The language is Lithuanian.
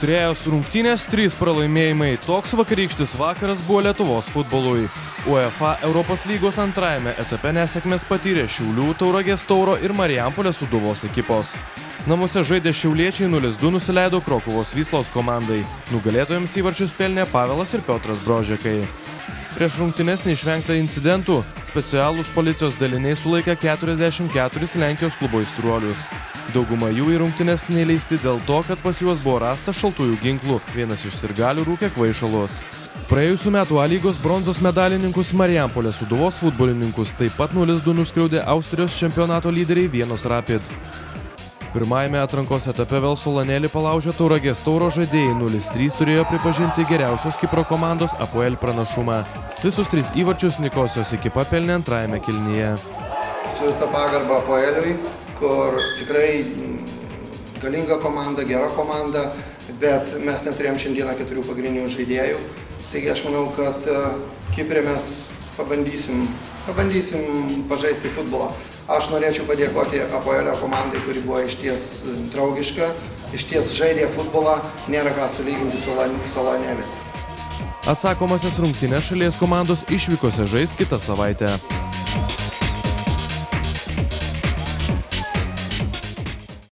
Trejos rungtynės, 3 pralaimėjimai. Toks vakarykštis vakaras buvo Lietuvos futbolui. UEFA Europos lygos antrajame etape nesėkmės patyrė Šiaulių, Tauragės Tauro ir Marijampolės Sūduvos ekipos. Namuose žaidė šiauliečiai 0-2 nusileido Krokuvos Vyslos komandai. Nugalėtojams įvarčius pelnė Pavelas ir Piotras Brožekai. Prieš rungtynes neišvengta incidentų. Specialūs policijos daliniai sulaikė 44 Lenkijos klubo aistruolius. Dauguma jų į rungtynes neįleisti dėl to, kad pas juos buvo rasta šaltųjų ginklų. Vienas iš sirgalių rūkė kvaišalus. Praėjusių metų A lygos bronzos medalininkus Marijampolės Sūduvos futbolininkus taip pat 0-2 nuskriaudė Austrijos čempionato lyderiai Vienos Rapid. Pirmajame atrankos etape vėl Solanėlį palaužė Tauragės Tauro žaidėjai 0-3 turėjo pripažinti geriausios Kipro komandos Apoel pranašumą. Visus 3 įvarčius Nikosijos ekipa pelnė antrajame kėlinyje. Su visa pagarba Apoeliui, kur tikrai galinga komanda, gera komanda, bet mes neturėjom šiandieną 4 pagrindinių žaidėjų. Taigi aš manau, kad Kiprė mes pabandysim pažaisti futbolą. Aš norėčiau padėkoti Apoelio komandai, kuri buvo išties draugiška, išties žaidė futbolą, nėra ką sulyginti su Solanėliu. Atsakomasias rungtynes šalies komandos išvykose žais kitą savaitę.